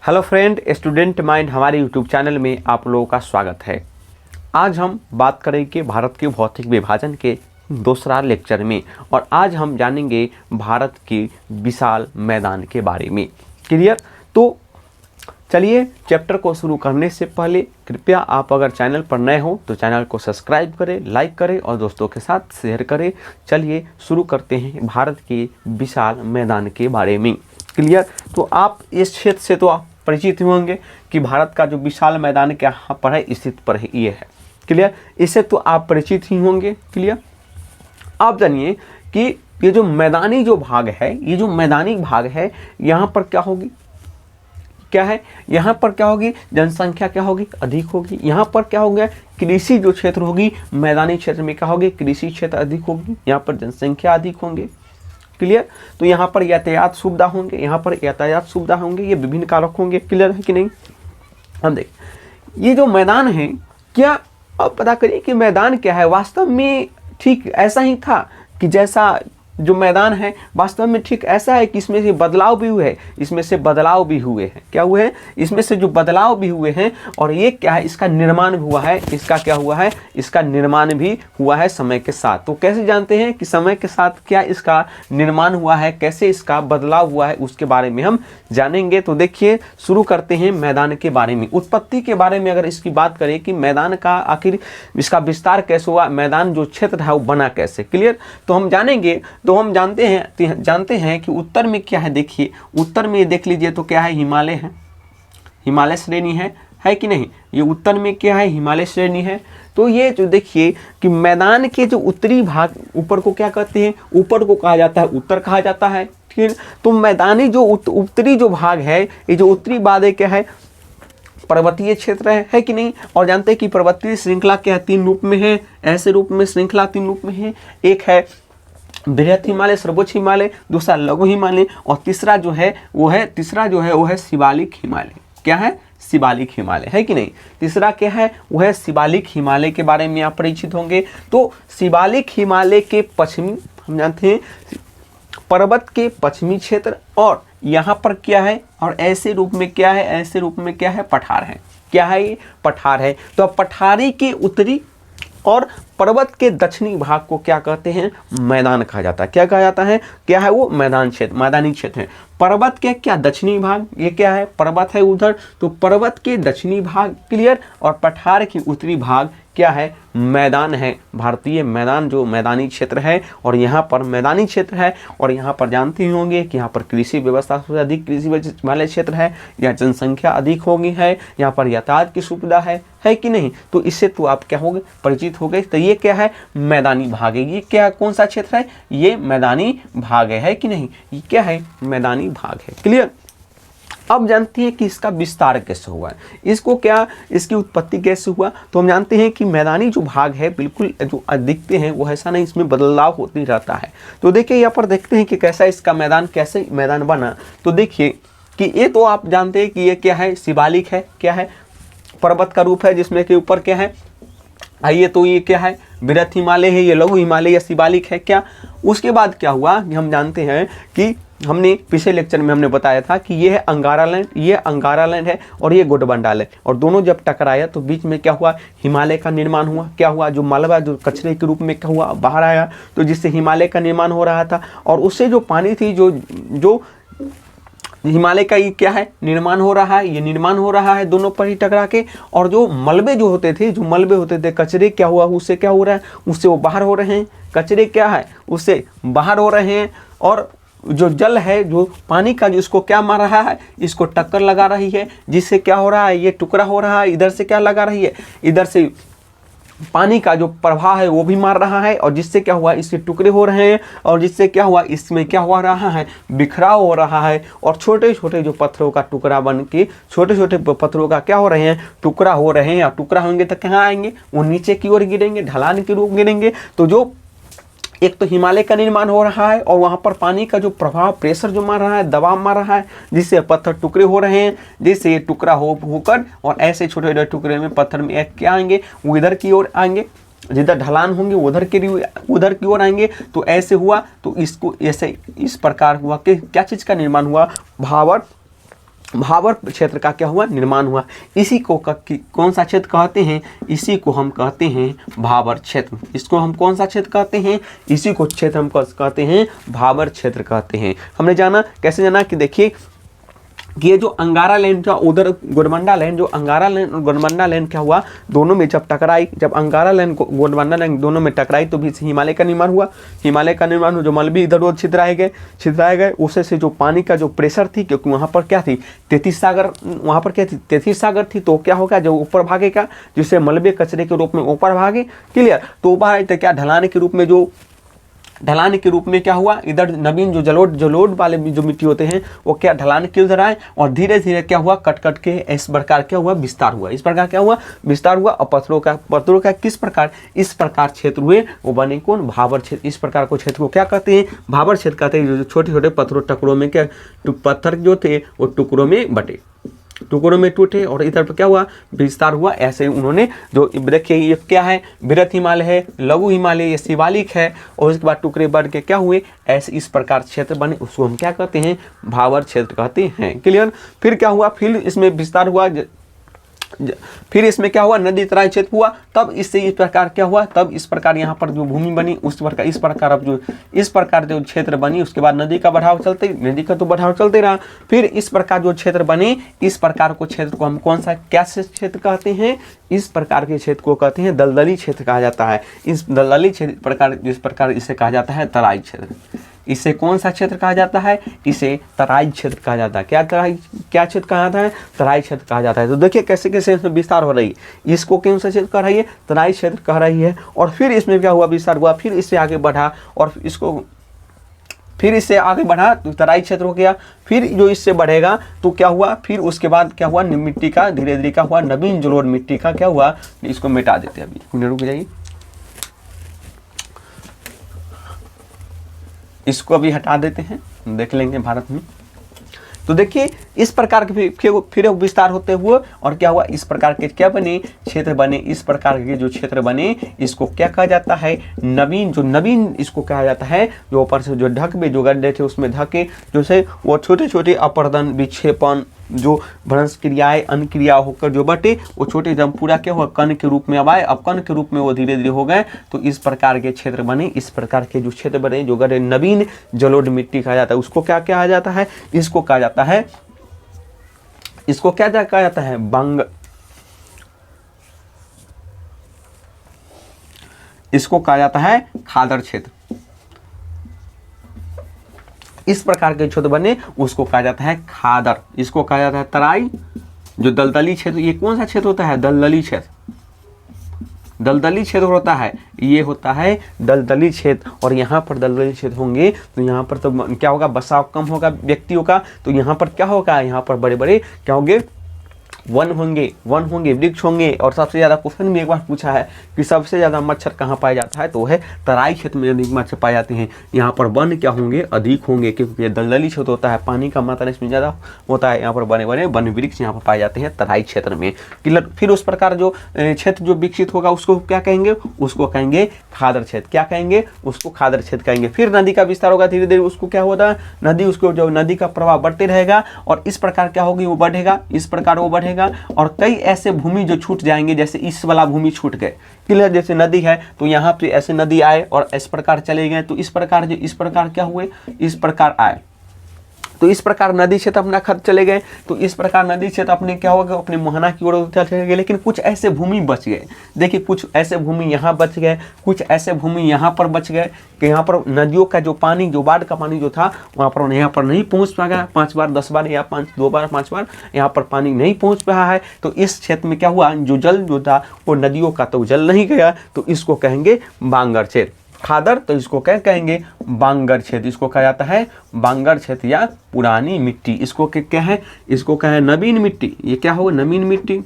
Hello friend, student mind हमारे YouTube channel में आप लोगों का स्वागत है। आज हम बात करेंगे भारत के भौतिक विभाजन के दूसरा लेक्चर में और आज हम जानेंगे भारत के विशाल मैदान के बारे में। क्लियर? तो चलिए चैप्टर को शुरू करने से पहले कृपया आप अगर चैनल पर नए हो तो चैनल को सब्सक्राइब करें, लाइक करें और दोस्तों के साथ शेयर करें। चलिए शुरू करते हैं भारत के विशाल मैदान के बारे में। क्लियर? तो आप इस क्षेत्र से तो आप परिचित होंगे कि भारत का जो विशाल मैदान कहाँ पर है, स्थित पर है, ये है। क्लियर? इससे तो आप परिचित ही होंगे। क्लियर? आप जानिए कि ये जो मैदानी जो भाग है, ये जो मैदानी भाग है, यहाँ पर क्या होगी, क्या है, यहाँ पर क्या होगी, जनसंख्या क्या होगी, अधिक होगी। यहाँ पर क्या होगा, कृषि जो क्षेत्र होगी, मैदानी क्षेत्र में क्या होगी, कृषि क्षेत्र अधिक होगी, यहाँ पर जनसंख्या अधिक होंगे। क्लियर? तो यहाँ पर यातायात सुविधा होंगे, यहाँ पर यातायात सुविधा होंगे, ये विभिन्न कारक होंगे। क्लियर है कि नहीं? हम देख ये जो मैदान है, क्या अब पता करिए कि मैदान क्या है। वास्तव में ठीक ऐसा ही था कि जैसा जो मैदान है वास्तव में ठीक ऐसा है कि इसमें से बदलाव भी हुए हैं, इसमें से बदलाव भी हुए हैं। क्या हुए हैं? इसमें से जो बदलाव भी हुए हैं और ये क्या है, इसका निर्माण भी हुआ है। इसका क्या हुआ है, इसका निर्माण भी हुआ है समय के साथ। तो कैसे जानते हैं कि समय के साथ क्या इसका निर्माण हुआ है, कैसे इसका बदलाव हुआ है, उसके बारे में हम जानेंगे। तो देखिए शुरू करते हैं मैदान के बारे में। उत्पत्ति के बारे में अगर इसकी बात करें कि मैदान का आखिर इसका विस्तार कैसे हुआ, मैदान जो क्षेत्र है वो बना कैसे। क्लियर? तो हम जानेंगे। तो हम जानते हैं कि उत्तर में क्या है। देखिए उत्तर में देख लीजिए तो क्या है, हिमालय है, हिमालय श्रेणी है कि नहीं। ये उत्तर में क्या है, हिमालय श्रेणी है। तो ये जो देखिए कि मैदान के जो उत्तरी भाग, ऊपर को क्या कहते हैं, ऊपर को कहा जाता है उत्तर कहा जाता है। ठीक। तो मैदानी जो उत्तरी जो भाग है, ये जो उत्तरी भाग है क्या है, पर्वतीय क्षेत्र है कि नहीं। और जानते हैं कि पर्वतीय श्रृंखला क्या है, तीन रूप में है। ऐसे रूप में श्रृंखला तीन रूप में है। एक है बृहत हिमालय, सर्वोच्च हिमालय, दूसरा लघु हिमालय और तीसरा जो है वो है शिवालिक हिमालय। क्या है? शिवालिक हिमालय है कि नहीं। तीसरा क्या है, वो है शिवालिक हिमालय के बारे में आप परिचित होंगे। तो शिवालिक हिमालय के पश्चिमी, हम जानते हैं पर्वत के पश्चिमी क्षेत्र, और यहाँ पर क्या है, और ऐसे रूप में क्या है, ऐसे रूप में क्या है, पठार है। क्या है ये? पठार है। तो पठारी के उत्तरी और पर्वत के दक्षिणी भाग को क्या कहते हैं, मैदान कहा जाता है। क्या कहा जाता है, क्या है वो, मैदान क्षेत्र, मैदानी क्षेत्र है। पर्वत के क्या दक्षिणी भाग, ये क्या है, पर्वत है उधर, तो पर्वत के दक्षिणी भाग। क्लियर? और पठार के उत्तरी भाग क्या है, मैदान है। भारतीय मैदान जो मैदानी क्षेत्र है, और यहाँ पर मैदानी क्षेत्र है, और यहाँ पर जानते ही होंगे कि यहाँ पर कृषि व्यवस्था सबसे अधिक कृषि वाले क्षेत्र है, यहाँ जनसंख्या अधिक होगी है, यहाँ पर यातायात की सुविधा है कि नहीं। तो इससे तो आप क्या हो गए, परिचित हो गए। तो ये क्या है, मैदानी भाग है। ये क्या, कौन सा क्षेत्र है, ये मैदानी भाग है कि नहीं। ये क्या है, मैदानी भाग है। क्लियर? अब जानते हैं कि इसका विस्तार कैसे हुआ है, इसको क्या, इसकी उत्पत्ति कैसे हुआ। तो हम जानते हैं कि मैदानी जो भाग है बिल्कुल जो दिखते हैं वो ऐसा नहीं, इसमें बदलाव होती रहता है। तो देखिए यहाँ पर देखते हैं कि कैसा इसका मैदान, कैसे मैदान बना। तो देखिए कि ये तो आप जानते हैं कि ये क्या है, शिवालिक है। क्या है, पर्वत का रूप है जिसमें के ऊपर क्या है, आइए तो ये क्या है, बृहत हिमालय है, ये लघु हिमालय या शिवालिक है। क्या उसके बाद क्या हुआ कि हम जानते हैं कि हमने पिछले लेक्चर में हमने बताया था कि ये है अंगारा लैंड, ये अंगारा लैंड है और ये गोंडवाना, और दोनों जब टकराया तो बीच में क्या हुआ, हिमालय का निर्माण हुआ। क्या हुआ, जो मलबा जो कचरे के रूप में क्या हुआ, बाहर आया, तो जिससे हिमालय का निर्माण हो रहा था। और उससे जो पानी थी, जो हिमालय का ये क्या है, निर्माण हो रहा है, ये निर्माण हो रहा है दोनों पर ही टकरा के। और जो मलबे जो होते थे, कचरे क्या हुआ, उससे क्या हो रहा है, उससे वो बाहर हो रहे हैं। कचरे क्या है, उससे बाहर हो रहे हैं। और जो जल है, जो पानी का, जो इसको क्या मार रहा है, इसको टक्कर लगा रही है, जिससे क्या हो रहा है, ये टुकड़ा हो रहा है। इधर से क्या लगा रही है, इधर से पानी का जो प्रवाह है वो भी मार रहा है, और जिससे क्या हुआ, इसके टुकड़े हो रहे हैं, और जिससे क्या हुआ, इसमें क्या हो रहा है, बिखराव हो रहा है। और छोटे छोटे जो पत्थरों का टुकड़ा बन के, छोटे छोटे पत्थरों का क्या हो रहे हैं, टुकड़ा हो रहे हैं। और टुकड़ा होंगे तो कहाँ आएंगे, वो नीचे की ओर गिरेंगे, ढलान के रूप गिरेंगे। तो जो एक तो हिमालय का निर्माण हो रहा है, और वहाँ पर पानी का जो प्रभाव, प्रेशर जो मार रहा है, दबाव मार रहा है, जिससे पत्थर टुकड़े हो रहे हैं, जिससे ये टुकड़ा होकर और ऐसे छोटे छोटे टुकड़े में पत्थर में क्या आएंगे, वो इधर की ओर आएंगे, जिधर ढलान होंगे उधर की ओर आएंगे। तो ऐसे हुआ, तो इसको ऐसे इस प्रकार हुआ कि क्या चीज़ का निर्माण हुआ, भावर भाबर क्षेत्र का क्या हुआ, निर्माण हुआ। इसी को कौन सा क्षेत्र कहते हैं, इसी को हम कहते हैं भाबर क्षेत्र। इसको हम कौन सा क्षेत्र कहते हैं, इसी को क्षेत्र हम कहते हैं भाबर क्षेत्र कहते हैं। हमने जाना, कैसे जाना कि देखिए कि ये जो अंगारा लैंड था उधर गोंडवाना लैंड, जो अंगारा लैंड और गोंडवाना लैंड क्या हुआ, दोनों में जब टकराई, जब अंगारा लैंड गोंडवाना लैंड दोनों में टकराई तो भी हिमालय का निर्माण हुआ। हिमालय का निर्माण हुआ, जो मलबी इधर उधर छितराए गए, उससे से जो पानी का जो प्रेशर थी, क्योंकि वहाँ पर क्या थी, तेतीस सागर, वहाँ पर क्या थी, तेतीस सागर थी, तो क्या होगा, जो ऊपर भागेगा, जिससे मलबे कचरे के रूप में ऊपर भागे, क्लियर। तो ऊपर आए तो क्या ढलान के रूप में, जो ढलान के रूप में क्या हुआ, इधर नवीन जो जलोढ़ वाले जो मिट्टी होते हैं वो क्या ढलान के उधर आए, और धीरे धीरे क्या हुआ, कट कट के इस प्रकार क्या हुआ, विस्तार हुआ, इस प्रकार क्या हुआ, विस्तार हुआ। और पत्थरों का किस प्रकार, इस प्रकार क्षेत्र हुए, वो बने कौन, भाबर क्षेत्र। इस प्रकार को क्षेत्र को क्या कहते हैं, भाबर क्षेत्र कहते हैं। जो छोटे छोटे पत्थरों टुकड़ों में क्या, पत्थर जो थे वो टुकड़ों में बटे, टुकड़ों में टूटे, और इधर पर क्या हुआ, विस्तार हुआ। ऐसे उन्होंने जो देखिए ये क्या है, बृहत हिमालय है, लघु हिमालय, ये शिवालिक है, और उसके बाद टुकड़े बढ़ के क्या हुए, ऐसे इस प्रकार क्षेत्र बने, उसको हम क्या कहते हैं, भाबर क्षेत्र कहते हैं, क्लियर। फिर क्या हुआ, फिर इसमें विस्तार हुआ, फिर इसमें क्या हुआ, नदी तराई क्षेत्र हुआ, तब इससे इस प्रकार क्या हुआ, तब इस प्रकार यहाँ पर जो भूमि बनी उस प्रकार इस प्रकार अब जो इस प्रकार जो क्षेत्र बनी, उसके बाद नदी का बढ़ाव चलते, नदी का तो बढ़ाव चलते रहा, फिर इस प्रकार जो क्षेत्र बने, इस प्रकार को क्षेत्र को हम कौन सा क्या क्षेत्र कहते हैं, इस प्रकार के क्षेत्र को कहते हैं दलदली क्षेत्र कहा जाता है। इस दलदली क्षेत्र प्रकार, जिस प्रकार इसे कहा जाता है तराई क्षेत्र। इसे कौन सा क्षेत्र कहा जाता है, इसे तराई क्षेत्र कहा जाता है। क्या क्षेत्र कहा जाता है, तराई क्षेत्र कहा जाता है। तो देखिए कैसे कैसे इसमें विस्तार हो रही है, इसको कौन सा क्षेत्र कह रही है, तराई क्षेत्र कह रही है। और फिर इसमें क्या हुआ, विस्तार हुआ, फिर इससे आगे बढ़ा, और इसको फिर इससे आगे बढ़ा तो तराई क्षेत्र हो गया। फिर जो इससे बढ़ेगा तो क्या हुआ, फिर उसके बाद क्या हुआ, मिट्टी का धीरे धीरे क्या हुआ, नवीन जलोढ़ मिट्टी का क्या हुआ, इसको मिटा देते हैं। अभी रुक जाइए, इसको अभी हटा देते हैं, देख लेंगे भारत में। तो देखिए इस प्रकार के फिर विस्तार होते हुए, और क्या हुआ, इस प्रकार के क्या बने, क्षेत्र बने। इस प्रकार के जो क्षेत्र बने इसको क्या कहा जाता है, नवीन, जो नवीन इसको कहा जाता है। जो ऊपर से जो ढक में जो गड्ढे थे उसमें ढके जो से वो छोटे छोटे अपर्दन, विक्षेपण, जो भ्रंश क्रियाएं, अन्न क्रिया होकर जो बटे, वो छोटे जब पूरा क्या हुआ, कण के रूप में अब आए, अब कण के रूप में वो धीरे धीरे हो गए। तो इस प्रकार के क्षेत्र बने, इस प्रकार के जो क्षेत्र बने, जो गड्ढे नवीन जलोढ़ मिट्टी कहा जाता है, उसको क्या कहा जाता है, इसको कहा जाता है, इसको क्या कहा जाता है, बंग, इसको कहा जाता है खादर क्षेत्र। इस प्रकार के क्षेत्र बने उसको कहा जाता है खादर, इसको कहा जाता है तराई। जो दलदली क्षेत्र, ये कौन सा क्षेत्र होता है, दलदली क्षेत्र, दलदली क्षेत्र होता है, ये होता है दलदली क्षेत्र। और यहाँ पर दलदली क्षेत्र होंगे तो यहाँ पर तो क्या होगा, बसाव कम होगा व्यक्तियों का, तो यहाँ पर क्या होगा, यहाँ पर बड़े बड़े क्या होंगे, वन होंगे, वृक्ष होंगे। और सबसे ज़्यादा क्वेश्चन भी एक बार पूछा है कि सबसे ज़्यादा मच्छर कहाँ पाया जाता है, तो है तराई क्षेत्र में अधिक मच्छर पाए जाते हैं। यहाँ पर वन क्या होंगे, अधिक होंगे, क्योंकि ये दलदली क्षेत्र होता है, पानी का मात्रा इसमें ज़्यादा होता है। यहाँ पर बने बने वन वृक्ष यहाँ पर पाए जाते हैं तराई क्षेत्र में। फिर उस प्रकार जो क्षेत्र जो विकसित होगा उसको क्या कहेंगे, उसको कहेंगे खादर क्षेत्र। क्या कहेंगे, उसको खादर क्षेत्र कहेंगे। फिर नदी का विस्तार होगा धीरे धीरे, उसको क्या होता है, नदी, उसको जो नदी का प्रवाह बढ़ते रहेगा, और इस प्रकार क्या होगी, वो बढ़ेगा, इस प्रकार वो बढ़ेगा। और कई ऐसे भूमि जो छूट जाएंगे, जैसे इस वाला भूमि छूट गए, क्लियर। जैसे नदी है तो यहाँ पे ऐसे नदी आए और इस प्रकार चले गए, तो इस प्रकार जो इस प्रकार क्या हुए, इस प्रकार आए, तो इस प्रकार नदी क्षेत्र अपना खत चले गए। तो इस प्रकार नदी क्षेत्र अपने क्या होगा, अपने मोहना की ओर चले गए। लेकिन कुछ ऐसे भूमि बच गए, देखिए कुछ ऐसे भूमि यहाँ बच गए, कुछ ऐसे भूमि यहाँ पर बच गए कि यहाँ पर नदियों का जो पानी, जो बाढ़ का पानी जो था वहाँ पर यहाँ पर नहीं पहुँच पाएगा। 5 बार 10 बार या 2 बार 5 बार यहाँ पर पानी नहीं पहुँच पाया है। तो इस क्षेत्र में क्या हुआ, जो जल जो था वो नदियों का तो जल नहीं गया, तो इसको कहेंगे बांगर क्षेत्र। खादर तो इसको क्या कहेंगे, बांगर क्षेत्र। इसको कहा जाता है बांगर क्षेत्र या पुरानी मिट्टी। इसको क्या है, इसको क्या है, नवीन मिट्टी। ये क्या होगा, नवीन मिट्टी।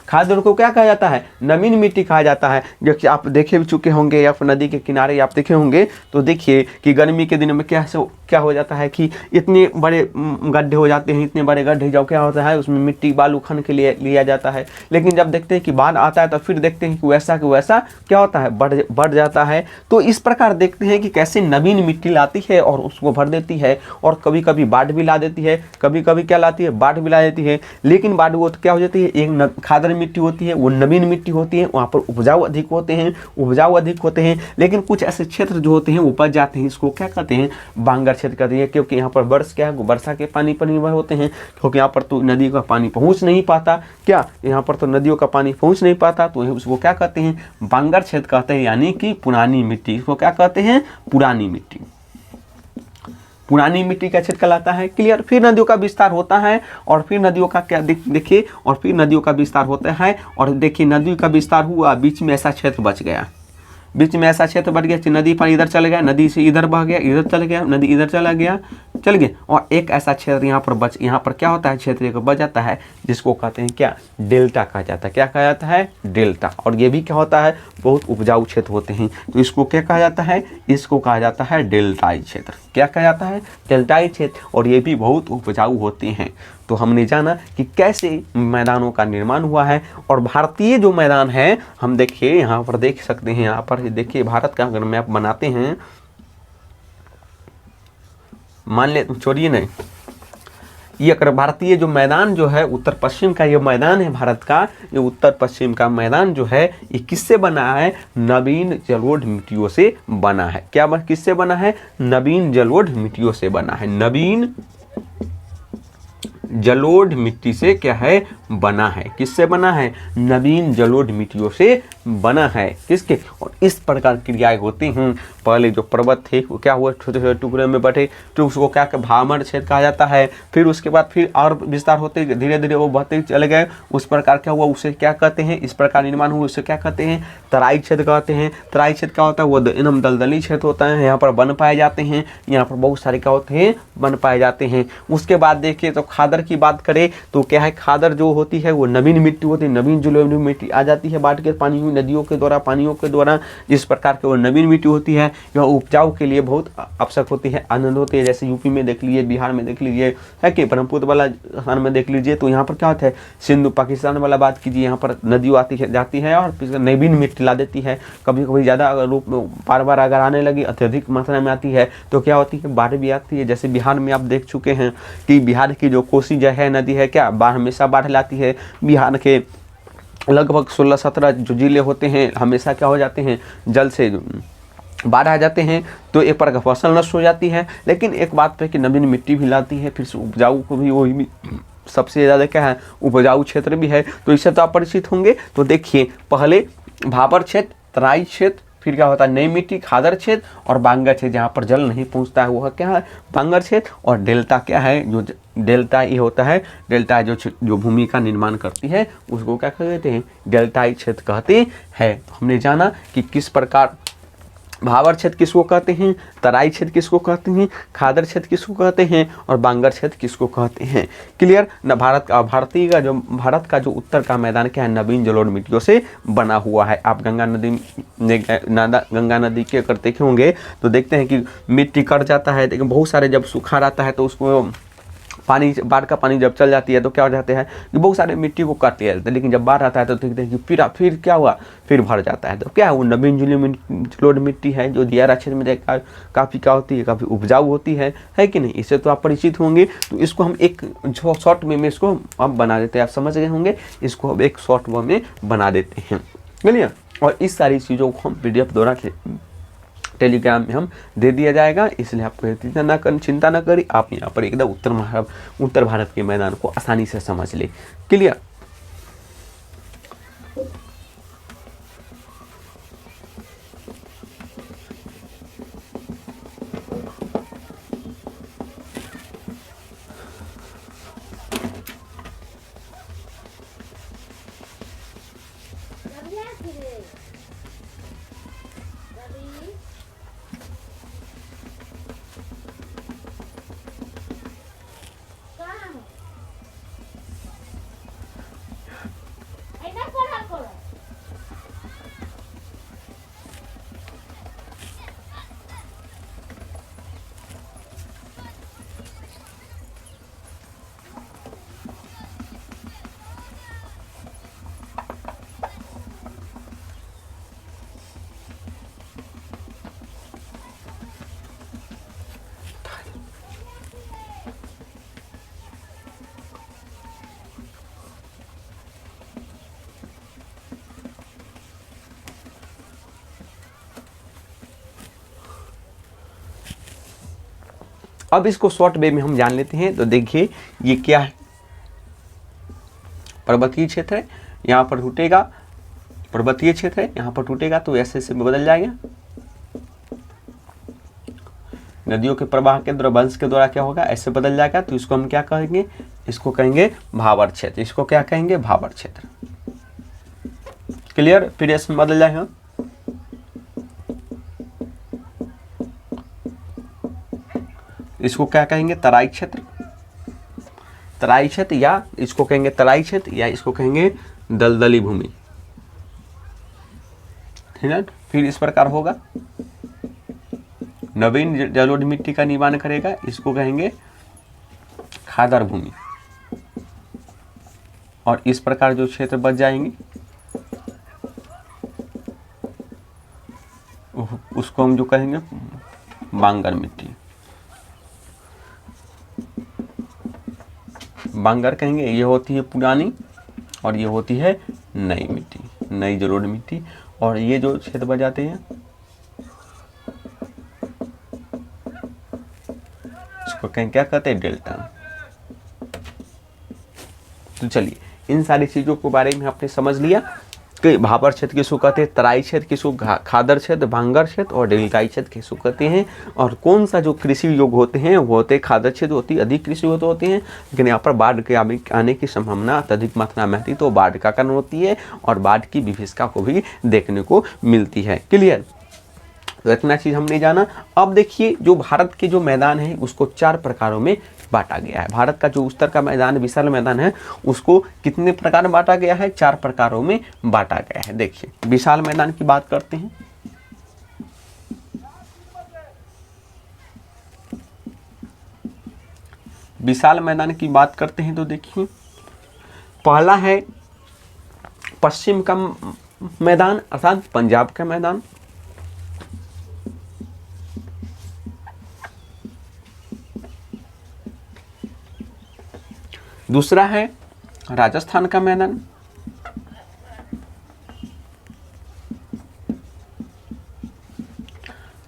खाद्य को क्या कहा जाता है? नवीन मिट्टी कहा जाता है। जैसे आप देखे भी चुके होंगे या फिर नदी के किनारे आप देखे होंगे तो देखिए कि गर्मी के दिनों में क्या हो जाता है कि इतने बड़े गड्ढे हो जाते हैं, इतने बड़े गड्ढे जब क्या होता है उसमें मिट्टी बालू खन के लिए लिया जाता है। लेकिन जब देखते हैं कि बाढ़ आता है तो फिर देखते हैं कि वैसा क्या होता है, बढ़ जाता है। तो इस प्रकार देखते हैं कि कैसे नवीन मिट्टी लाती है और उसको भर देती है, और कभी कभी बाढ़ भी ला देती है, कभी कभी क्या लाती है, बाढ़ भी ला देती है। लेकिन बाढ़ वो तो क्या हो जाती है, एक खादर मिट्टी होती है, वो नवीन मिट्टी होती है, वहाँ पर उपजाऊ अधिक होते हैं। लेकिन कुछ ऐसे क्षेत्र जो होते हैं वो बच जाते हैं, इसको क्या कहते हैं, बांगर क्षेत्र कहते हैं। क्योंकि यहाँ पर वर्षा के पानी पर निर्भर होते हैं, क्योंकि यहाँ पर तो नदी का पानी पहुँच नहीं पाता, यहाँ पर तो नदियों का पानी पहुँच नहीं पाता, तो उसको क्या कहते हैं, बांगर क्षेत्र कहते हैं, यानी कि पुरानी मिट्टी। इसको क्या कहते हैं, पुरानी मिट्टी का क्षेत्र कहलाता है। क्लियर। फिर नदियों का विस्तार होता है, और फिर नदियों का क्या देखिए, और फिर नदियों का विस्तार होता है, और देखिए नदी का विस्तार हुआ, बीच में ऐसा क्षेत्र बच गया, नदी पर इधर चल गया, नदी से इधर बह गया, इधर चल गया, नदी इधर चल गया, और एक ऐसा क्षेत्र यहाँ पर क्या होता है, क्षेत्र एक बच जाता है, जिसको कहते हैं क्या, डेल्टा कहा जाता है। क्या कहा जाता है, डेल्टा। और ये भी क्या होता है, बहुत उपजाऊ क्षेत्र होते हैं, तो इसको क्या कहा जाता है, इसको कहा जाता है डेल्टाई क्षेत्र। क्या कहा जाता है, डेल्टाई क्षेत्र। और ये भी बहुत उपजाऊ होते हैं। तो हमने जाना कि कैसे मैदानों का निर्माण हुआ है। और भारतीय जो मैदान है, हम देखिए यहाँ पर देख सकते हैं, यहाँ पर देखिए भारत का अगर मैप बनाते हैं, मान ले, छोड़िए नहीं, ये अगर भारतीय जो मैदान जो है, उत्तर पश्चिम का ये मैदान है भारत का, ये उत्तर पश्चिम का मैदान जो है, ये किससे बना है, नवीन जलोढ़ मिट्टियों से बना है। किससे बना है, नवीन जलोढ़ मिट्टियों से बना है। नवीन जलोढ़ मिट्टी से क्या है, बना है। किससे बना है, नवीन जलोढ़ मिट्टियों से बना है। किसके, और इस प्रकार क्रियाएं होती हैं। पहले जो पर्वत थे वो क्या हुआ, छोटे छोटे टुकड़े में बटे, तो उसको क्या भामर क्षेत्र कहा जाता है। फिर उसके बाद फिर और विस्तार होते धीरे धीरे वो बढ़ते चले गए, उस प्रकार क्या हुआ, उसे क्या कहते हैं, इस प्रकार निर्माण हुआ, उसे क्या कहते हैं, तराई क्षेत्र कहते हैं। तराई क्षेत्र क्या होता है, वो एकदम दलदली क्षेत्र होता है, यहाँ पर वन पाए जाते हैं, यहाँ पर बहुत सारे क्या होते हैं, वन पाए जाते हैं। उसके बाद देखिए तो खादर की बात करें तो क्या है, खादर जो होती है वो नवीन मिट्टी होती है, नवीन जलोढ़ मिट्टी आ जाती है बाढ़ के पानी में, नदियों के द्वारा, पानियों के द्वारा। जिस प्रकार के वो नवीन मिट्टी होती है, यह उपजाऊ के लिए बहुत आवश्यक होती है, आनंद होती है। जैसे यूपी में देख लीजिए, बिहार में देख लीजिए, है कि ब्रह्मपुत्र वाला स्थान में देख लीजिए, तो यहाँ पर क्या होता है, सिंधु पाकिस्तान वाला बात कीजिए, यहाँ पर नदियों आती है जाती है और नवीन मिट्टी ला देती है। कभी कभी ज़्यादा रूप में बार अगर आने लगी, अत्यधिक मात्रा में आती है, तो क्या होती है, बाढ़ भी आती है। जैसे बिहार में आप देख चुके हैं कि बिहार की जो कोसी जो है नदी है, क्या हमेशा बाढ़ लाती है। बिहार के लगभग 16-17 जो जिले होते हैं, हमेशा क्या हो जाते हैं, जल से बाढ़ आ जाते हैं, तो एक प्रकार का फसल नष्ट हो जाती है। लेकिन एक बात पे कि नवीन मिट्टी भी लाती है, फिर से उपजाऊ को भी, वही भी सबसे ज़्यादा क्या है, उपजाऊ क्षेत्र भी है। तो इससे तो आप परिचित होंगे। तो देखिए, पहले भाबर क्षेत्र, तराई क्षेत्र, फिर क्या होता है, नई मिट्टी, खादर क्षेत्र, और बांगर क्षेत्र जहाँ पर जल नहीं पहुँचता है, वह क्या है, बांगर क्षेत्र। और डेल्टा क्या है, जो डेल्टा ये होता है, डेल्टा जो भूमि का निर्माण करती है, उसको क्या कहते हैं, डेल्टाई क्षेत्र कहते हैं। हमने जाना कि किस प्रकार भाबर क्षेत्र किसको कहते हैं, तराई क्षेत्र किसको कहते हैं, खादर क्षेत्र किसको कहते हैं, और बांगर क्षेत्र किसको कहते हैं। क्लियर ना। भारत का जो उत्तर का मैदान क्या है, नवीन जलोढ़ मिट्टियों से बना हुआ है। आप गंगा नदी के अगर देखे होंगे तो देखते हैं कि मिट्टी कट जाता है, लेकिन बहुत सारे जब सूखा रहता है तो उसको पानी, बाढ़ का पानी जब चल जाती है तो क्या हो जाते हैं कि बहुत सारे मिट्टी को काट लिया जाता है। लेकिन जब बाढ़ आता है तो देखते हैं कि फिर क्या हुआ, फिर भर जाता है। तो क्या है, वो नवीन जलोढ़ मिट्टी है जो दियारा क्षेत्र में काफ़ी क्या होती है, काफ़ी उपजाऊ होती है कि नहीं। इससे तो आप परिचित होंगे। तो इसको हम एक शॉर्ट में इसको अब बना देते हैं, आप समझ गए होंगे। इसको हम एक शॉर्ट में बना देते हैं, चलिए। और इस सारी चीज़ों को हम PDF द्वारा टेलीग्राम में हम दे दिया जाएगा, इसलिए आपको चिंता ना करिए। आप यहाँ पर एकदम उत्तर भारत के मैदान को आसानी से समझ ले। क्लियर। अब इसको शॉर्ट वे में हम जान लेते हैं। तो देखिए ये क्या है, पर्वतीय क्षेत्र है, यहाँ पर टूटेगा, पर्वतीय क्षेत्र है, यहाँ पर टूटेगा तो ऐसे में बदल जाएगा। नदियों के प्रवाह के द्वारा, वंश के द्वारा क्या होगा, ऐसे बदल जाएगा। तो इसको हम क्या कहेंगे, इसको कहेंगे भाबर क्षेत्र। इसको क्या कहेंगे, भाबर क्षेत्र। क्लियर, फिर इसमें बदल जाएगा। इसको क्या कहेंगे, तराई क्षेत्र। तराई क्षेत्र, या इसको कहेंगे तराई क्षेत्र, या इसको कहेंगे दलदली भूमि। ठीक है, फिर इस प्रकार होगा। नवीन जलोढ़ मिट्टी का निर्माण करेगा, इसको कहेंगे खादर भूमि। और इस प्रकार जो क्षेत्र बच जाएंगे उसको हम जो कहेंगे बांगर मिट्टी। बांगर कहेंगे, ये होती है पुरानी और ये होती है नई मिट्टी, नई जलोढ़ मिट्टी। और ये जो क्षेत्र बच जाते हैं इसको कहें क्या कहते हैं, डेल्टा। तो चलिए इन सारी चीजों के बारे में आपने समझ लिया कि भाबर क्षेत्र किसको कहते हैं, तराई क्षेत्र किसको, खादर क्षेत्र, भांगर क्षेत्र और डेल्टाई क्षेत्र किसको कहते हैं। और कौन सा जो कृषि योग होते हैं वो होते खादर क्षेत्र होती है, अधिक कृषि होते हैं, लेकिन यहाँ पर बाढ़ के आने की संभावना अत्यधिक मात्रा में आती है, तो बाढ़ का कारण होती है और बाढ़ की विभीषिका को भी देखने को मिलती है। क्लियर, तो इतना चीज हमने जाना। अब देखिए जो भारत के जो मैदान है उसको 4 प्रकारों में बांटा गया है। भारत का जो उत्तर का मैदान, विशाल मैदान है, उसको कितने प्रकार में बांटा गया है, 4 प्रकारों में बांटा गया है। देखिए विशाल मैदान की बात करते हैं। विशाल मैदान की बात करते हैं तो देखिए पहला है पश्चिम का मैदान अर्थात पंजाब का मैदान। दूसरा है राजस्थान का मैदान।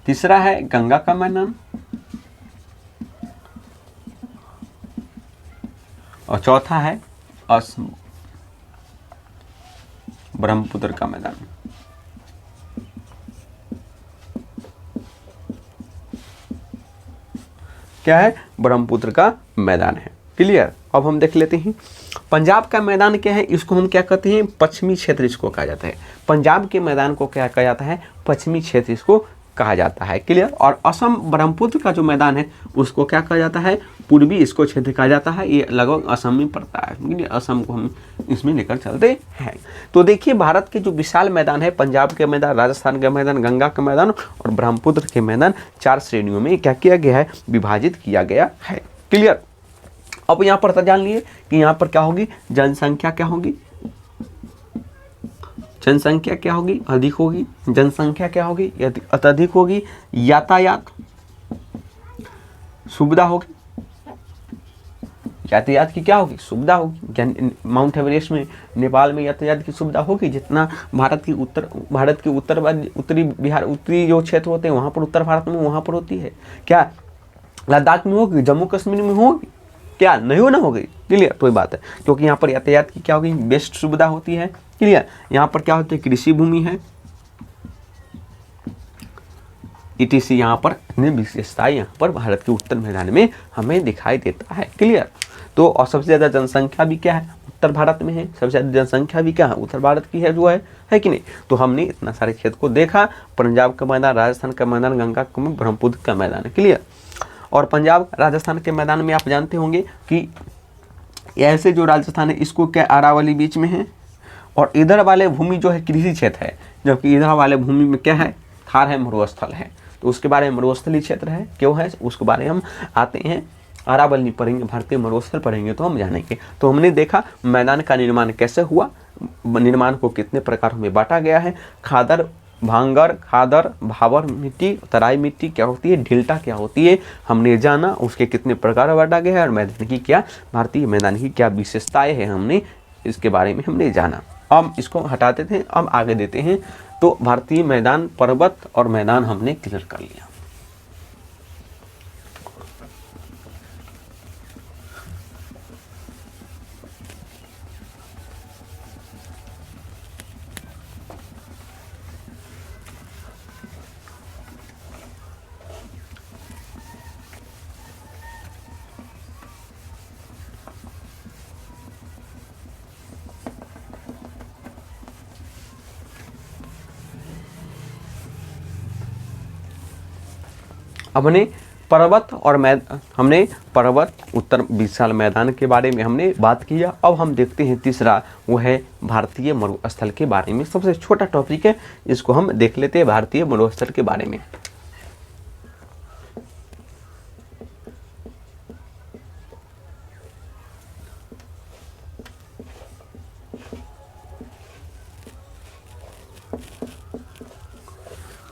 तीसरा है गंगा का मैदान। और चौथा है ब्रह्मपुत्र का मैदान। क्या है, ब्रह्मपुत्र का मैदान है। क्लियर, अब हम देख लेते हैं पंजाब का मैदान क्या है, इसको हम क्या कहते हैं, पश्चिमी क्षेत्र इसको कहा जाता है। पंजाब के मैदान को क्या कहा जाता है, पश्चिमी क्षेत्र इसको कहा जाता है। क्लियर, और असम ब्रह्मपुत्र का जो मैदान है उसको क्या कहा जाता है, पूर्वी इसको क्षेत्र कहा जाता है। ये लगभग असम में पड़ता है, असम को हम इसमें लेकर चलते हैं। तो देखिए भारत के जो विशाल मैदान है, पंजाब के मैदान, राजस्थान का मैदान, गंगा का मैदान और ब्रह्मपुत्र के मैदान, 4 श्रेणियों में क्या किया गया है, विभाजित किया गया है। क्लियर, अब यहाँ पर जान लिए कि यहाँ पर क्या होगी, जनसंख्या क्या होगी, जनसंख्या क्या होगी, अधिक होगी। जनसंख्या क्या होगी, अत्यधिक होगी। यातायात सुविधा होगी, यातायात की क्या होगी, सुविधा होगी। माउंट एवरेस्ट में, नेपाल में यातायात की सुविधा होगी जितना भारत की उत्तरी बिहार, उत्तरी जो क्षेत्र होते हैं वहाँ पर, उत्तर भारत में वहाँ पर होती है। क्या लद्दाख में होगी, जम्मू कश्मीर में होगी, क्या नहीं होना होगी। क्लियर, तो ये बात है, क्योंकि यहाँ पर यातायात की क्या होगी, बेस्ट सुविधा होती है। क्लियर, यहाँ पर क्या होती है, कृषि भूमि है, ETC यहाँ पर अपनी विशेषताएं यहाँ पर भारत के उत्तर मैदान में हमें दिखाई देता है। क्लियर, तो और सबसे ज़्यादा जनसंख्या भी क्या है, उत्तर भारत में है। सबसे ज़्यादा जनसंख्या भी क्या है, उत्तर भारत की है, जो है कि नहीं। तो हमने इतना सारे क्षेत्र को देखा, पंजाब का मैदान, राजस्थान का मैदान, गंगा का, ब्रह्मपुत्र का मैदान है। क्लियर, और पंजाब राजस्थान के मैदान में आप जानते होंगे कि ऐसे जो राजस्थान है इसको क्या अरावली बीच में है, और इधर वाले भूमि जो है कृषि क्षेत्र है, जबकि इधर वाले भूमि में क्या है, थार है, मरुस्थल है। तो उसके बारे में मरुस्थलीय क्षेत्र है, क्यों है, उसके बारे में हम आते हैं, अरावली पढ़ेंगे, भारतीय मरुस्थल पढ़ेंगे तो हम जानेंगे। तो हमने देखा मैदान का निर्माण कैसे हुआ, निर्माण को कितने प्रकारों में बांटा गया है। खादर, भांगर, खादर, भाबर मिट्टी, तराई मिट्टी क्या होती है, डेल्टा क्या होती है, हमने जाना। उसके कितने प्रकार बांटा गया है और मैदान की क्या, भारतीय मैदान की क्या विशेषताएं हैं, हमने इसके बारे में हमने जाना। अब इसको हटाते थे, अब आगे देते हैं। तो भारतीय मैदान, पर्वत और मैदान हमने क्लियर कर लिया। हमने पर्वत और हमने पर्वत, उत्तर विशाल मैदान के बारे में हमने बात किया। अब हम देखते हैं तीसरा, वो है भारतीय मरुस्थल के बारे में। सबसे छोटा टॉपिक है, इसको हम देख लेते हैं, भारतीय मरुस्थल के बारे में।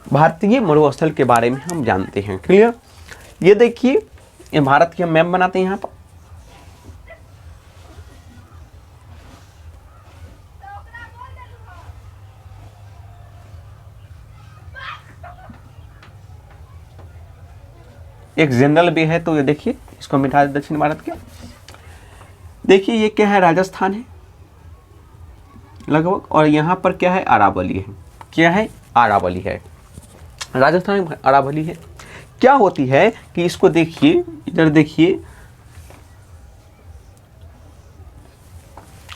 भारतीय मरुस्थल के बारे में हम जानते हैं। क्लियर? ये देखिए, ये भारत की हम मैप बनाते हैं। यहाँ पर एक जनरल भी है, तो ये देखिए, इसको मिटा दे दक्षिण भारत के। देखिए ये क्या है, राजस्थान है लगभग, और यहाँ पर क्या है, अरावली है। क्या है? अरावली है। राजस्थान में अरावली है। क्या होती है कि इसको देखिए, इधर देखिए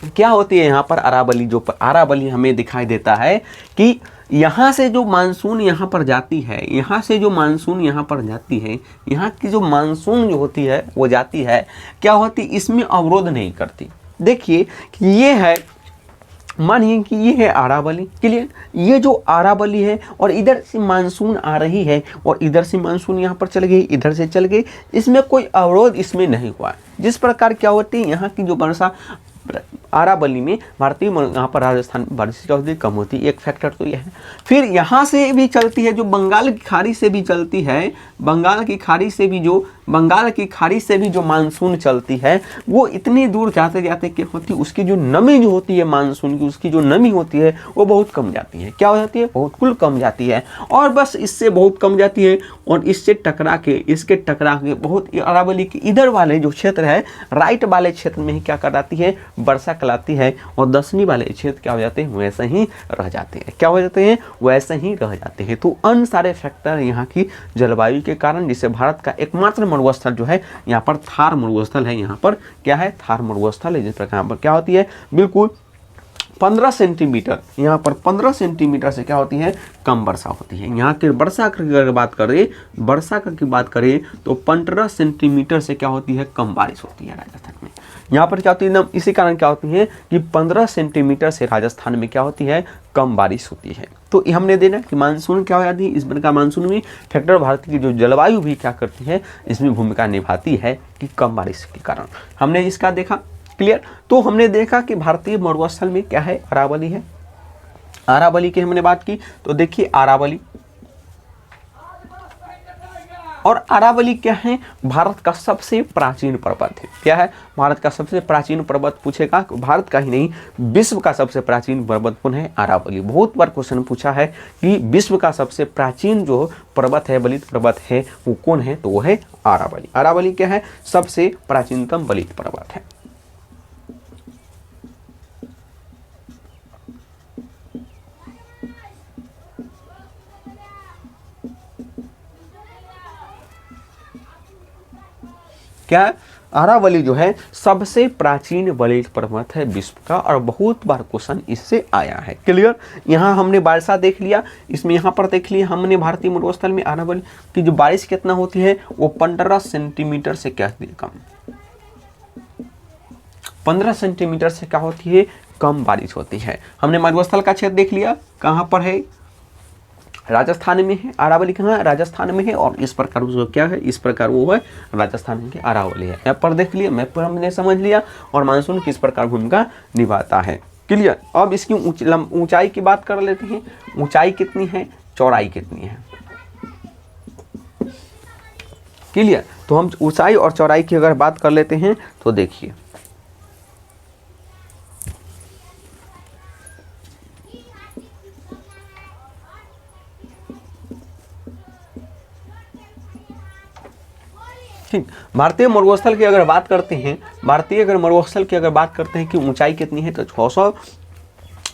क्या होती है यहाँ पर अरावली। जो अरावली हमें दिखाई देता है कि यहाँ से जो मानसून यहाँ पर जाती है, यहाँ से जो मानसून यहाँ पर जाती है, यहाँ की जो मानसून जो होती है वो जाती है, क्या होती, इसमें अवरोध नहीं करती। देखिए कि ये है, मानिए कि ये है अरावली। क्लियर? ये जो अरावली है और इधर से मानसून आ रही है और इधर से मानसून यहाँ पर चल गई, इधर से चल गई, इसमें कोई अवरोध इसमें नहीं हुआ। जिस प्रकार क्या होती है, यहाँ की जो वर्षा अरावली में, भारतीय यहाँ पर राजस्थान में बारिश की कम होती है, एक फैक्टर तो यह है। फिर यहाँ से भी चलती है, जो बंगाल की खाड़ी से भी चलती है, बंगाल की खाड़ी से भी जो मानसून चलती है, वो इतनी दूर जाते जाते क्या होती है, उसकी जो नमी जो होती है मानसून की, उसकी जो नमी होती है वो बहुत कम जाती है। क्या हो जाती है? बहुत कुल कम जाती है। और बस इससे बहुत कम जाती है, और इसके टकरा के बहुत अरावली के इधर वाले जो क्षेत्र है, राइट वाले क्षेत्र में ही क्या कराती है, वर्षा कहलाती है, और दक्षिणी वाले क्षेत्र क्या हो जाते हैं, वैसे ही रह जाते हैं। क्या हो जाते हैं? वैसे ही रह जाते हैं। तो अन्य सारे फैक्टर यहाँ की जलवायु के कारण, जिससे भारत का एकमात्र मरुस्थल जो है यहाँ पर थार मरुस्थल है। यहाँ पर क्या है? थार मरुस्थल है। जिस प्रकार पर क्या होती है, बिल्कुल 15 सेंटीमीटर, यहाँ पर 15 सेंटीमीटर से क्या होती है, कम वर्षा होती है। यहाँ के वर्षा की अगर बात करें तो 15 सेंटीमीटर से क्या होती है, कम बारिश होती है राजस्थान में। यहाँ पर क्या होती है, इसी कारण क्या होती है कि 15 सेंटीमीटर से राजस्थान में क्या होती है, कम बारिश होती है। तो हमने देखा कि मानसून क्या हो जाती है, इस प्रकार मानसून में फैक्टर भारत की जो जलवायु भी क्या करती है, इसमें भूमिका निभाती है कि कम बारिश के कारण। हमने इसका देखा। क्लियर? तो हमने देखा कि भारतीय मरुस्थल में क्या है, अरावली है। अरावली की हमने बात की, तो देखिए अरावली, और अरावली क्या है, भारत का सबसे प्राचीन पर्वत है। क्या है? भारत का सबसे प्राचीन पर्वत पूछेगा, भारत का ही नहीं विश्व का सबसे प्राचीन पर्वत कौन है, अरावली। बहुत बार क्वेश्चन पूछा है कि विश्व का सबसे प्राचीन जो पर्वत है, बलित पर्वत है, वो कौन है, तो वो है अरावली। अरावली क्या है, सबसे प्राचीनतम बलित पर्वत है। क्या? अरावली जो है सबसे प्राचीन बलित पर्वत है विश्व का, और बहुत बार क्वेश्चन इससे आया है। क्लियर? यहाँ हमने वर्षा देख लिया, इसमें यहाँ पर देख लिया हमने भारतीय मरुस्थल में अरावली की जो बारिश कितना होती है, वो 15 सेंटीमीटर से क्या कम, 15 सेंटीमीटर से क्या होती है, कम बारिश होती है। हमने मरुस्थल का क्षेत्र देख लिया, कहाँ पर है, राजस्थान में है। अरावली कहाँ है, राजस्थान में है, और इस प्रकार उसको क्या है, इस प्रकार वो है राजस्थान की अरावली है। मैप पर देख लिया, मैप पर हमने समझ लिया, और मानसून किस प्रकार भूमिका निभाता है। क्लियर? अब इसकी ऊंचाई की बात कर लेते हैं। ऊंचाई कितनी है, चौड़ाई कितनी है। क्लियर? तो हम ऊंचाई और चौड़ाई की अगर बात कर लेते हैं तो देखिए, ठीक, भारतीय मरुस्थल की अगर बात करते हैं, मरुस्थल की अगर बात करते हैं कि ऊंचाई कितनी है, तो 600,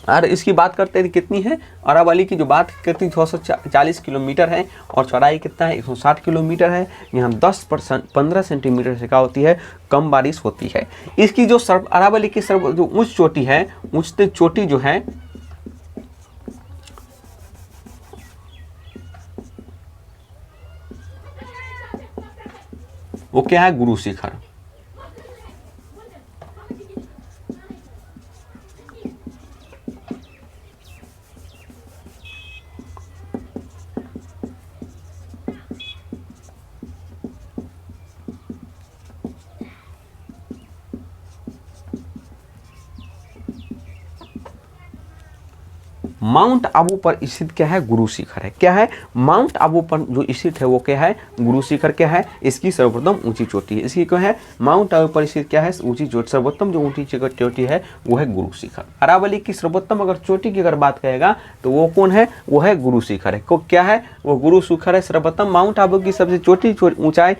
और इसकी बात करते हैं कितनी है, अरावली की जो बात करते हैं 640 किलोमीटर है, और चौड़ाई कितना है, 160 किलोमीटर है। यहाँ 15 सेंटीमीटर से क्या होती है, कम बारिश होती है। इसकी जो अरावली की जो ऊंच चोटी है, ऊंच चोटी जो है, वो क्या है? गुरु शिखर। माउंट आबू पर स्थित क्या है? गुरु शिखर है। क्या है? माउंट आबू पर जो स्थित है वो क्या है? गुरु शिखर। क्या है? इसकी सर्वोत्तम ऊंची चोटी है। इसकी क्या है? माउंट आबू पर स्थित क्या है? ऊंची चोटी, सर्वोत्तम जो ऊंची चोटी है वो है गुरु शिखर। अरावली की सर्वोत्तम अगर चोटी की अगर बात करेगा तो वो कौन है? वो है गुरु शिखर है। को क्या है? वो गुरु शिखर है सर्वोत्तम। माउंट आबू की सबसे छोटी ऊंचाई,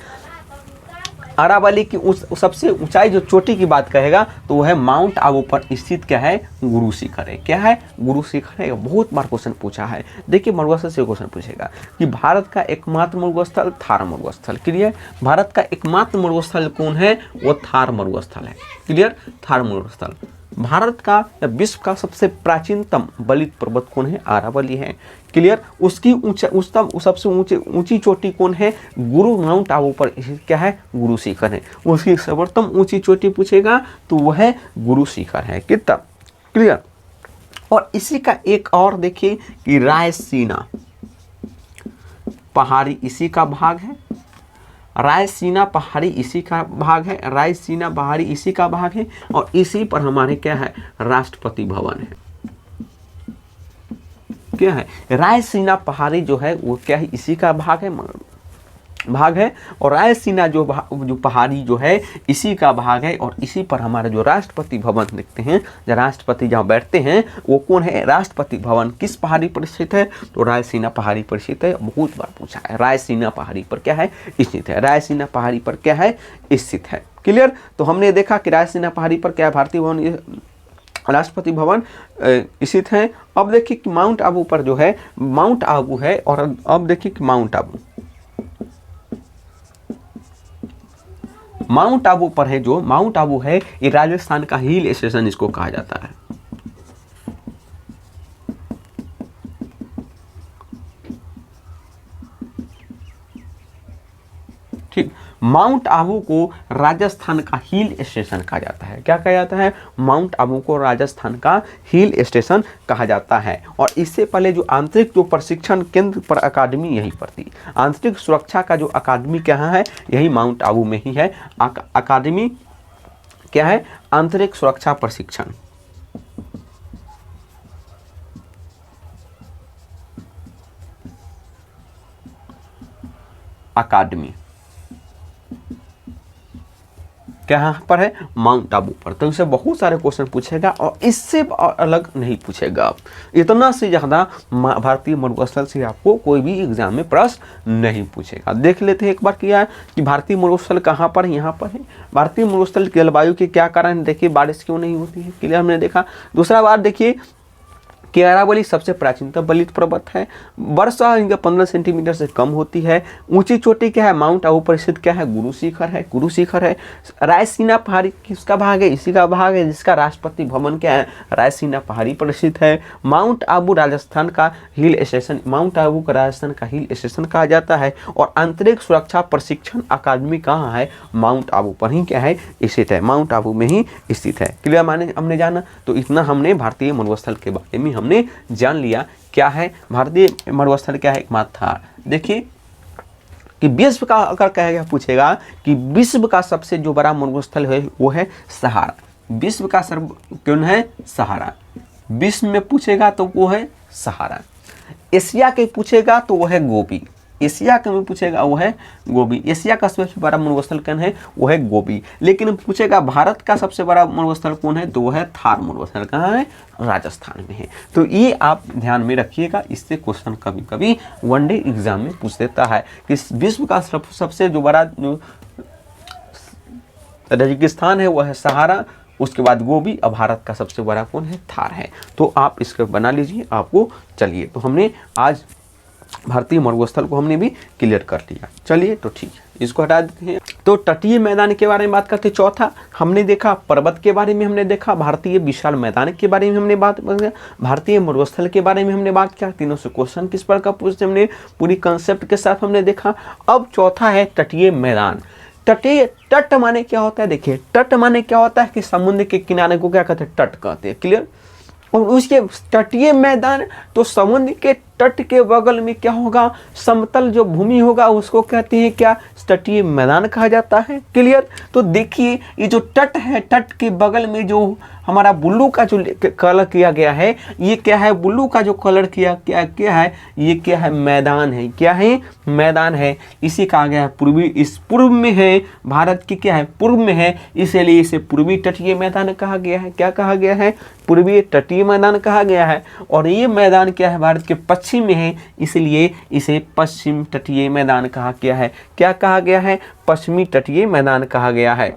अरावली की सबसे ऊंचाई जो चोटी की बात कहेगा तो वो है माउंट आबू पर स्थित क्या है? गुरु शिखर है। क्या है? गुरु शिखर है। बहुत बार क्वेश्चन पूछा है। देखिए मरुस्थल से क्वेश्चन पूछेगा कि भारत का एकमात्र मरुस्थल थार मरुस्थल। क्लियर? भारत का एकमात्र मरुस्थल कौन है? वो थार मरुस्थल है। क्लियर? थार मरुस्थल। भारत का या विश्व का सबसे प्राचीनतम बलित पर्वत कौन है? अरावली है। क्लियर? उसकी सबसे ऊंची चोटी कौन है? गुरु माउंट आबू पर क्या है? गुरु शिखर है। उसकी सर्वोत्तम ऊंची चोटी पूछेगा तो वह है गुरु शिखर है। कितना? क्लियर? और इसी का एक और देखिए कि रायसीना पहाड़ी इसी का भाग है। रायसीना पहाड़ी इसी का भाग है। रायसीना पहाड़ी इसी का भाग है और इसी पर हमारे क्या है? राष्ट्रपति भवन है। क्या है? रायसीना पहाड़ी जो है वो क्या है? इसी का भाग है और रायसीना जो पहाड़ी जो है इसी का भाग है और इसी पर हमारा जो राष्ट्रपति भवन देखते हैं, जो राष्ट्रपति जहाँ बैठते हैं वो कौन है? राष्ट्रपति भवन किस पहाड़ी पर स्थित है? तो रायसीना पहाड़ी पर स्थित है। बहुत बार पूछा है। रायसीना पहाड़ी पर क्या है? स्थित है। रायसीना पहाड़ी पर क्या है? स्थित है। क्लियर? तो हमने देखा कि रायसीना पहाड़ी पर क्या भारतीय भवन, राष्ट्रपति भवन स्थित है। अब देखिए कि माउंट आबू पर जो है, माउंट आबू है और अब देखिए कि माउंट आबू पर है, जो माउंट आबू है ये राजस्थान का हिल स्टेशन इसको कहा जाता है। ठीक, माउंट आबू को राजस्थान का हिल स्टेशन कहा जाता है। क्या कहा जाता है? माउंट आबू को राजस्थान का हिल स्टेशन कहा जाता है। और इससे पहले जो आंतरिक जो प्रशिक्षण केंद्र पर अकादमी यहीं पर थी। आंतरिक सुरक्षा का जो अकादमी क्या है? यही माउंट आबू में ही है। अकादमी क्या है? आंतरिक सुरक्षा प्रशिक्षण अकादमी क्या पर है? माउंट आबू पर। तो इससे बहुत सारे क्वेश्चन पूछेगा और इससे अलग नहीं पूछेगा। इतना से ज़्यादा भारतीय मरुस्थल से आपको कोई भी एग्जाम में प्रश्न नहीं पूछेगा। देख लेते हैं एक बार क्या है कि भारतीय मरुस्थल कहाँ पर है? यहाँ पर है। भारतीय मरुस्थल की जलवायु के क्या कारण? देखिए बारिश क्यों नहीं होती है। क्लियर? हमने देखा। दूसरा बात देखिए कि अरावली सबसे प्राचीनतम बलित पर्वत है। वर्षा इनका 15 सेंटीमीटर से कम होती है। ऊंची चोटी क्या है? माउंट आबू पर स्थित क्या है? गुरु शिखर है। गुरु शिखर है। रायसीना पहाड़ी किसका भाग है? इसी का भाग है, जिसका राष्ट्रपति भवन क्या है? रायसीना पहाड़ी पर स्थित है। माउंट आबू राजस्थान का हिल स्टेशन, माउंट आबू का राजस्थान का हिल स्टेशन कहा जाता है। और आंतरिक सुरक्षा प्रशिक्षण अकादमी कहाँ है? माउंट आबू पर ही क्या है? स्थित है। माउंट आबू में ही स्थित है। क्लियर? माने हमने जाना। तो इतना हमने भारतीय मरुस्थल के बारे में हमने जान लिया। क्या है भारतीय मरुस्थल? क्या है? एकमात्र थार। देखिए कि विश्व का अगर कहेगा पूछेगा कि विश्व का सबसे जो बड़ा मरुस्थल है वो है सहारा। विश्व का कौन है? सहारा। विश्व में पूछेगा तो वो है सहारा। एशिया के पूछेगा तो वो है गोबी। एशिया का में पूछेगा वो है गोबी। एशिया का सबसे बड़ा मरुस्थल कौन है? वो है गोबी। लेकिन पूछेगा भारत का सबसे बड़ा मरुस्थल कौन है? तो वो है थार मरुस्थल। कहाँ है? राजस्थान में है। तो ये आप ध्यान में रखिएगा। इससे क्वेश्चन कभी कभी वनडे एग्जाम में पूछ देता है कि विश्व का सबसे जो बड़ा रेगिस्तान है वो है सहारा, उसके बाद गोबी, और भारत का सबसे बड़ा कौन है? थार है। तो आप इसको बना लीजिए आपको। चलिए, तो हमने आज भारतीय मरुस्थल को हमने भी क्लियर कर लिया। चलिए तो ठीक है, इसको हटा देते हैं। तो तटीय मैदान के बारे में बात करते हैं। चौथा हमने देखा पर्वत के बारे में, हमने देखा भारतीय विशाल मैदान के बारे में हमने बात किया, भारतीय मरुस्थल के बारे में हमने बात किया। तीनों से क्वेश्चन किस प्रकार पूछते हमने पूरी कंसेप्ट के साथ हमने देखा। अब चौथा है तटीय मैदान। तटीय तट माने क्या होता है, देखिए तट माने क्या होता है कि समुद्र के किनारे को क्या कहते हैं, तट कहते हैं, क्लियर। और उसके तटीय मैदान, तो समुद्र के तट के बगल में क्या होगा, समतल जो भूमि होगा उसको कहते हैं क्या, तटीय मैदान कहा जाता है, क्लियर। तो देखिए ये जो तट है, तट के बगल में जो हमारा ब्लू का जो कलर किया गया है, ये क्या है, ब्लू का जो कलर किया क्या है, ये क्या है, मैदान है, क्या है, मैदान है। इसी कहा गया है पूर्वी, इस पूर्व में है, भारत की क्या है, पूर्व में है, इसलिए इसे पूर्वी तटीय मैदान कहा गया है। क्या कहा गया है, पूर्वी तटीय मैदान कहा गया है। और ये मैदान क्या है, भारत के पश्चिम में है, इसलिए इसे पश्चिम तटीय मैदान कहा गया है। क्या कहा गया है, पश्चिमी तटीय मैदान कहा गया है।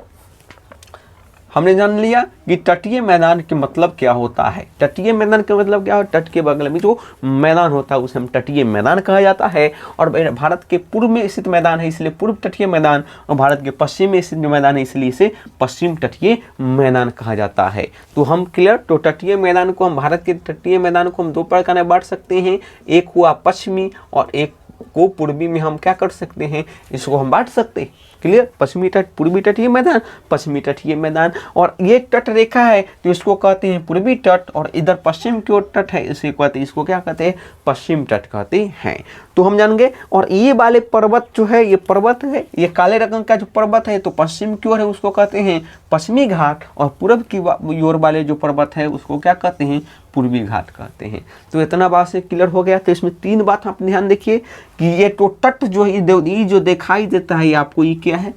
हमने जान लिया कि तटीय मैदान के मतलब क्या होता है। तटीय मैदान का मतलब क्या है, तट के बगल में जो मैदान होता है उसे हम तटीय मैदान कहा जाता है। और भारत के पूर्व में स्थित मैदान है इसलिए पूर्व तटीय मैदान, और भारत के पश्चिम में स्थित मैदान है इसलिए इसे पश्चिम तटीय मैदान कहा जाता है। तो हम क्लियर, तो तटीय मैदान को हम, भारत के तटीय मैदान को हम दो प्रकार में बांट सकते हैं, एक हुआ पश्चिमी और एक को पूर्वी में हम क्या कर सकते हैं, इसको हम बांट सकते हैं, क्लियर। पश्चिमी तट, पूर्वी तटीय मैदान, पश्चिमी तटीय मैदान। और ये तट रेखा है तो इसको कहते हैं पूर्वी तट, और इधर पश्चिम की ओर तट है इसे कहते हैं, इसको क्या कहते हैं, पश्चिम तट कहते हैं। तो हम जानेंगे। और ये वाले पर्वत जो है, ये पर्वत है, ये काले रंग का जो पर्वत है तो पश्चिम की ओर है उसको कहते हैं पश्चिमी घाट, और पूर्व की ओर वाले जो पर्वत है उसको क्या कहते हैं, पूर्वी घाट कहते हैं। तो इतना बात से क्लियर हो गया। तो इसमें तीन बात आप ध्यान देखिए कि ये तो तट जो है, ये जो दिखाई देता है आपको, ये क्या है,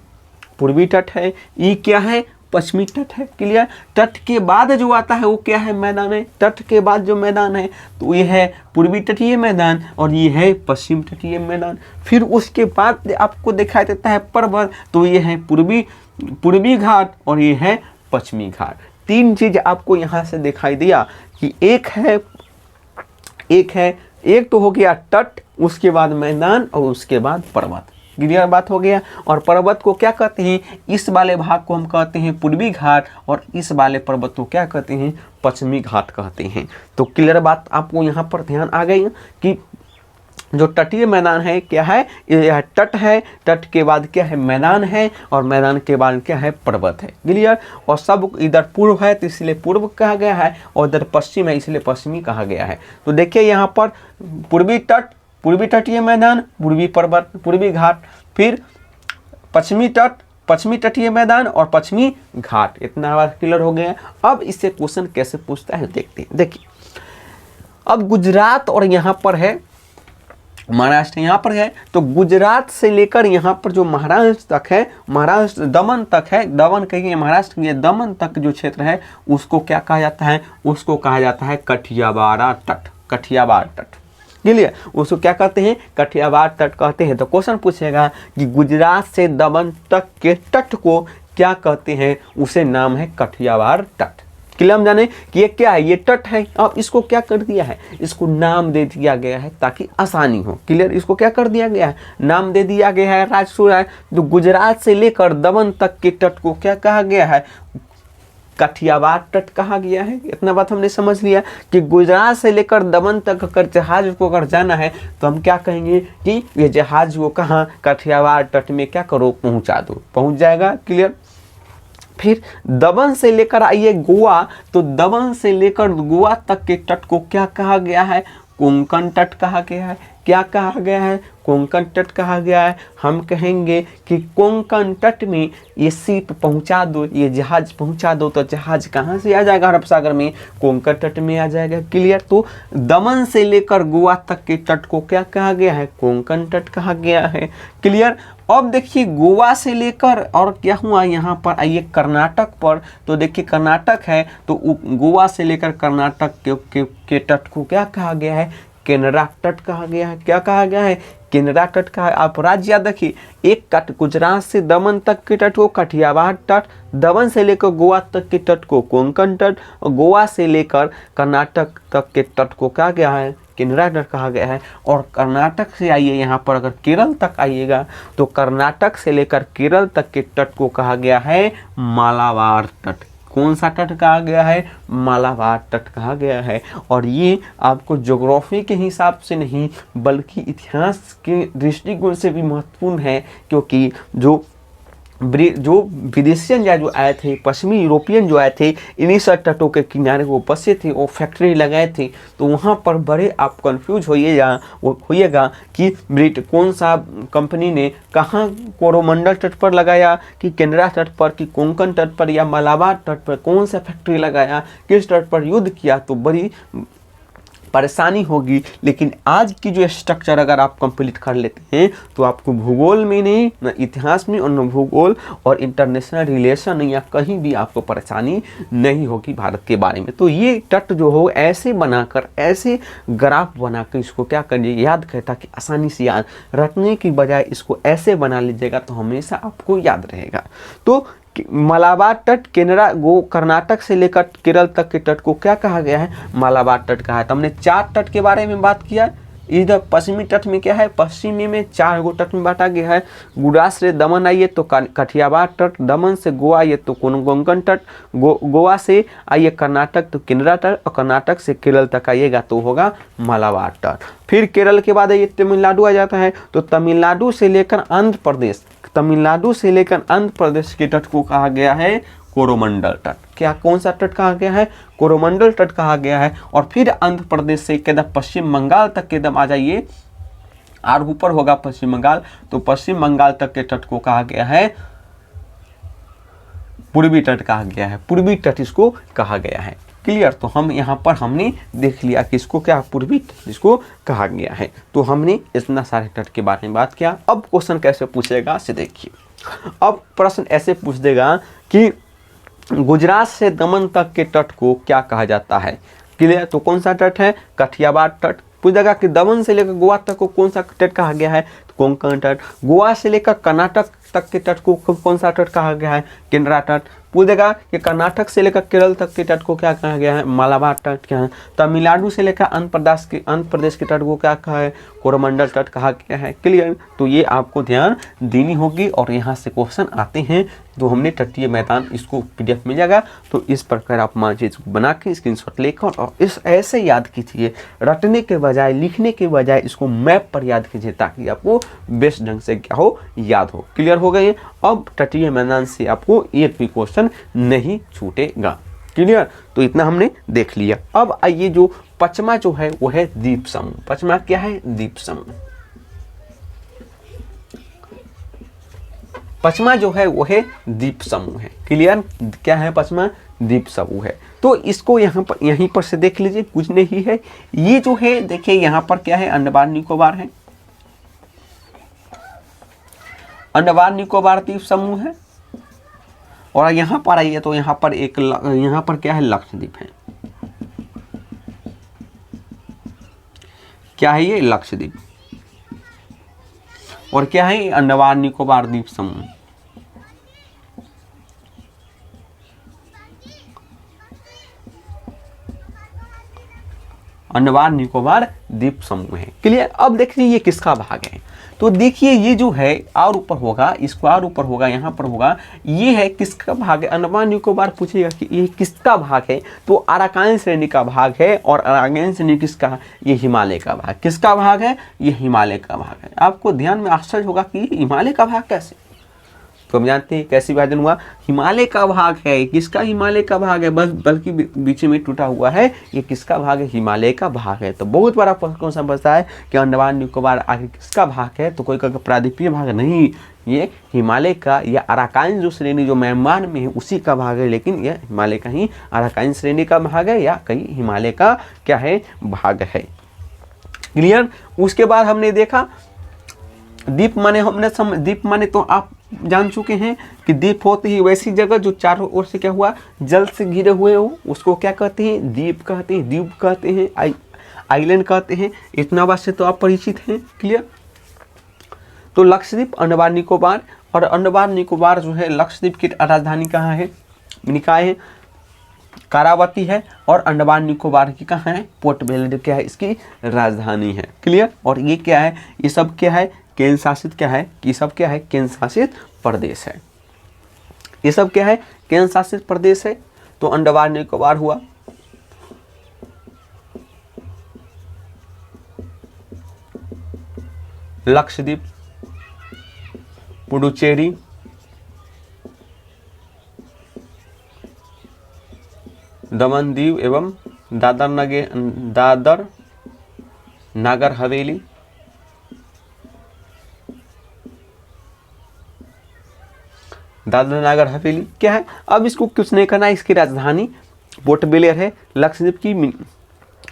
पूर्वी तट है, ये क्या है, पश्चिमी तट है, क्लियर। तट के बाद जो आता है वो क्या है, मैदान है। तट के बाद जो मैदान है तो ये है पूर्वी तटीय मैदान और ये है पश्चिम तटीय मैदान। फिर उसके बाद आपको दिखाई देता है पर्वत, तो ये है पूर्वी घाट और ये है पश्चिमी घाट। तीन चीज आपको यहाँ से दिखाई दिया कि एक तो हो गया तट, उसके बाद मैदान और उसके बाद पर्वत, क्लियर बात हो गया। और पर्वत को क्या कहते हैं, इस वाले भाग को हम कहते हैं पूर्वी घाट और इस वाले पर्वत को क्या कहते हैं, पश्चिमी घाट कहते हैं। तो क्लियर बात आपको यहाँ पर ध्यान आ गई कि जो तटीय मैदान है क्या है, यह तट है, तट के बाद क्या है, मैदान है, और मैदान के बाद क्या है, पर्वत है, क्लियर। और सब इधर पूर्व है तो इसलिए पूर्व कहा गया है, और इधर पश्चिम है इसलिए पश्चिमी कहा गया है। तो देखिए यहाँ पर पूर्वी तट, पूर्वी तटीय मैदान, पूर्वी पर्वत, पूर्वी घाट, फिर पश्चिमी तट, पश्चिमी तटीय मैदान और पश्चिमी घाट। इतना बात क्लियर हो गया। अब इससे क्वेश्चन कैसे पूछता है देखते हैं। देखिए अब गुजरात और यहाँ पर है महाराष्ट्र, यहाँ पर है, तो गुजरात से लेकर यहाँ पर जो महाराष्ट्र तक है, महाराष्ट्र दमन तक है, दमन कहिए महाराष्ट्र के दमन तक जो क्षेत्र है उसको क्या कहा जाता है, उसको कहा जाता है कठियावाड़ तट, कठियावाड़ तट, क्लियर। उसको क्या कहते हैं, कठियावाड़ तट कहते हैं। तो क्वेश्चन पूछेगा कि गुजरात से दमन तक के तट को क्या कहते हैं, उसे नाम है कठियावाड़ तट, क्लियर। हम जाने कि ये क्या है, ये तट है। अब इसको क्या कर दिया है, इसको नाम दे दिया गया है ताकि आसानी हो, क्लियर। इसको क्या कर दिया गया है, नाम दे दिया गया है राजसूय। तो गुजरात से लेकर दमन तक के तट को क्या कहा गया है, कठियावाड़ तट कहा गया है। इतना बात हमने समझ लिया कि गुजरात से लेकर दमन तक अगर जहाज को अगर जाना है तो हम क्या कहेंगे कि ये जहाज को कहाँ, कठियावाड़ तट में क्या करो, पहुंचा दो, पहुंच जाएगा, क्लियर। फिर दमन से लेकर आइए गोवा, तो दमन से लेकर गोवा तक के तट को क्या कहा गया है, कोंकण तट कहा गया है। क्या कहा गया है, कोंकण तट कहा गया है। हम कहेंगे कि कोंकण तट में ये शिप पहुंचा दो, ये जहाज पहुंचा दो, तो जहाज कहाँ से आ जाएगा, अरब सागर में, कोंकण तट में आ जाएगा, क्लियर। तो दमन से लेकर गोवा तक के तट को क्या कहा गया है, कोंकण तट कहा गया है, क्लियर। अब देखिए गोवा से लेकर और क्या हुआ, यहाँ पर आइए कर्नाटक पर, तो देखिए कर्नाटक है तो गोवा से लेकर कर्नाटक के तट को क्या कहा गया है, केनरा तट कहा गया है। क्या कहा गया है, केनरा तट कहा है। आप राज्य याद रखिए, एक तट गुजरात से दमन तक के तट को कठियावाड़ तट, दमन से लेकर गोवा तक के तट को कोंकण तट, और गोवा से लेकर कर्नाटक तक के तट को क्या गया है, केनरा तट कहा गया है। और कर्नाटक से आइए यहाँ पर अगर केरल तक आइएगा तो कर्नाटक से लेकर केरल तक के तट को कहा गया है मालाबार तट। कौन सा तट कहा गया है, मालाबार तट कहा गया है। और ये आपको ज्योग्राफी के हिसाब से नहीं बल्कि इतिहास के दृष्टिकोण से भी महत्वपूर्ण है, क्योंकि जो जो विदेशियन या जो आए थे, पश्चिमी यूरोपियन जो आए थे, इन्हीं सब तटों के किनारे वो बसे थे, वो फैक्ट्री लगाए थे। तो वहाँ पर बड़े आप कंफ्यूज होइएगा कि कौन सा कंपनी ने कहाँ कोरोमंडल तट पर लगाया, कि केनरा तट पर, कि कोंकण तट पर, या मलाबार तट पर, कौन सा फैक्ट्री लगाया, किस तट पर युद्ध किया, तो बड़ी परेशानी होगी। लेकिन आज की जो स्ट्रक्चर अगर आप कंप्लीट कर लेते हैं तो आपको भूगोल में नहीं, न इतिहास में, और न भूगोल और इंटरनेशनल रिलेशन या कहीं भी आपको परेशानी नहीं होगी भारत के बारे में। तो ये तट जो हो ऐसे बनाकर, ऐसे ग्राफ बनाकर इसको क्या करिए, याद करें, ताकि आसानी से याद रखने की बजाय इसको ऐसे बना लीजिएगा तो हमेशा आपको याद रहेगा। तो मलाबार तट कर्नाटक से लेकर केरल तक के तट को क्या कहा गया है, मलाबार तट कहा है। तो हमने 4 तट के बारे में बात किया। इधर पश्चिमी तट में क्या है, पश्चिमी में 4 गो तट में बांटा गया है। गुजरात से दमन आइए तो कठियावाड़ तट, दमन से गोवा आइए तो कोंकण तट, गोवा से आइए कर्नाटक तो केनरा तट, और कर्नाटक से केरल तक आइएगा तो होगा मलाबार तट। फिर केरल के बाद आइए तमिलनाडु आ जाता है, तो तमिलनाडु से लेकर आंध्र प्रदेश के तट को कहा गया है कोरोमंडल तट। क्या कौन सा तट कहा गया है, कोरोमंडल तट कहा गया है। और फिर आंध्र प्रदेश से एकदम पश्चिम बंगाल तक के एकदम आ जाइए, और ऊपर होगा पश्चिम बंगाल, तो पश्चिम बंगाल तक के तट को कहा गया है पूर्वी तट कहा गया है, पूर्वी तट इसको कहा गया है। क्लियर। तो हम यहाँ पर हमने देख लिया कि इसको क्या पूर्वी तट इसको कहा गया है। तो हमने इतना सारे तट के बारे में बात किया। अब क्वेश्चन कैसे पूछेगा से देखिए। अब प्रश्न ऐसे पूछ देगा कि गुजरात से दमन तक के तट को क्या कहा जाता है। क्लियर। तो कौन सा तट है, कठियावाड़ तट। पूछेगा कि दमन से लेकर गोवा तक को कौन सा तट कहा गया है, तो कोंकण तट। गोवा से लेकर कर्नाटक तक के तट को कौन सा तट कहा गया है, केनरा तट। पूछेगा कि कर्नाटक से लेकर केरल तक के तट को क्या कहा गया है, मलाबार तट क्या है। तमिलनाडु से लेकर आंध्र प्रदेश के तट को क्या कहा है, कोरोमंडल तट कहा गया है। क्लियर। तो ये आपको ध्यान देनी होगी, और यहाँ से क्वेश्चन आते हैं। तो हमने तटीय मैदान इसको पीडीएफ मिल जाएगा। तो इस प्रकार आप चीज बना के स्क्रीनशॉट लेकर और इस ऐसे याद कीजिए, रटने के बजाय, लिखने के बजाय इसको मैप पर याद कीजिए, ताकि आपको बेस्ट ढंग से क्या हो, याद हो। क्लियर हो गए। अब तटीय मैदान से आपको एक भी क्वेश्चन नहीं छूटेगा। क्लियर। तो इतना हमने देख लिया। अब आइए जो पचमा जो है वो है द्वीप समूह। पचमा क्या है, द्वीप समूह। पचमा जो है वो है द्वीप समूह है। क्लियर। क्या है पचमा, द्वीप समूह है। तो इसको यहाँ पर यहीं पर से देख लीजिए, कुछ नहीं है। ये जो है देखिए यहाँ पर क्या है, अंडमान निकोबार है, अंडमान निकोबार द्वीप समूह है। और यहाँ पर आइए तो यहाँ पर यहाँ पर क्या है, लक्षद्वीप है। क्या है ये, लक्षद्वीप। और क्या है, अंडमान निकोबार द्वीप समूह। अंडमान निकोबार द्वीप समूह है। क्लियर। अब देखिए ये किसका भाग है। तो देखिए ये जो है और ऊपर होगा, इसको और ऊपर होगा, यहाँ पर होगा, ये है किसका भाग है। अंडमान निकोबार पूछेगा कि ये किसका भाग है, तो अराकान श्रेणी का भाग है। और अराकान श्रेणी किसका, ये हिमालय का भाग। किसका भाग है, ये हिमालय का भाग है। आपको ध्यान में आश्चर्य होगा कि हिमालय का भाग कैसे, तो हम जानते हैं कैसे विभाजन हुआ, हिमालय का भाग है। किसका, हिमालय का भाग है, बस बल्कि बीच में टूटा हुआ है, ये किसका भाग है, हिमालय का भाग है। तो बहुत बड़ा प्रश्न समझता है कि अंडमान निकोबार आखिर किसका भाग है, तो कोई कहेगा प्रायद्वीपीय भाग नहीं, ये हिमालय का, या अराकान जो श्रेणी जो म्यांमार में है उसी का भाग है। लेकिन यह हिमालय का ही अराकान श्रेणी का भाग है, या कहीं हिमालय का क्या है, भाग है। क्लियर। उसके बाद हमने देखा द्वीप माने द्वीप माने तो आप जान चुके हैं कि द्वीप होती ही वैसी जगह जो चारों ओर से क्या हुआ, जल से घिरे हुए हो, उसको क्या कहते हैं, द्वीप कहते हैं, द्वीप कहते हैं, आइलैंड कहते हैं। इतना बात से तो आप परिचित हैं। क्लियर। तो लक्षद्वीप, अंडमान निकोबार, और अंडमान निकोबार जो है लक्षद्वीप की राजधानी कहाँ है, निकाय है, कारावती है। और अंडमान निकोबार की कहाँ है, पोर्ट ब्लेयर क्या है, इसकी राजधानी है। क्लियर। और ये क्या है, ये सब क्या है, केंद्र शासित क्या है, ये सब क्या है, केंद्र शासित प्रदेश है। ये सब क्या है, केंद्र शासित प्रदेश है। तो अंडमान निकोबार हुआ, लक्षद्वीप, पुडुचेरी, दमन दीव एवं दादर नागर हवेली, दादर नागर हवेली क्या है? अब इसको कुछ नहीं करना है। इसकी राजधानी पोर्ट ब्लेयर है, लक्षद्वीप की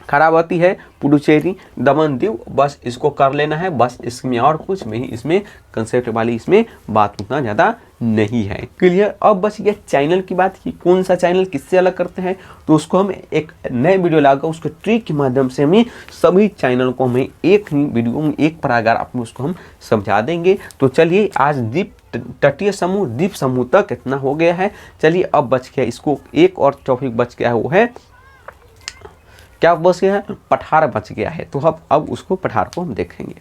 खरावती है, पुडुचेरी, दमन दीव, बस इसको कर लेना है। बस इसमें और कुछ नहीं, इसमें कंसेप्ट वाली इसमें बात उतना ज़्यादा नहीं है। क्लियर? अब बस ये चैनल की बात की, कौन सा चैनल किससे अलग करते हैं, तो उसको हम एक नए वीडियो लाकर उसके ट्रिक के माध्यम से हमें सभी चैनल को हमें एक ही वीडियो में एक पैराग्राफ आप उसको हम समझा देंगे। तो चलिए आज तटीय समूह, द्वीप समूह तक इतना हो गया है। चलिए अब बच गया, इसको एक और टॉपिक बच गया है, वो है क्या बच गया है? पठार बच गया है। तो अब उसको पठार को हम देखेंगे।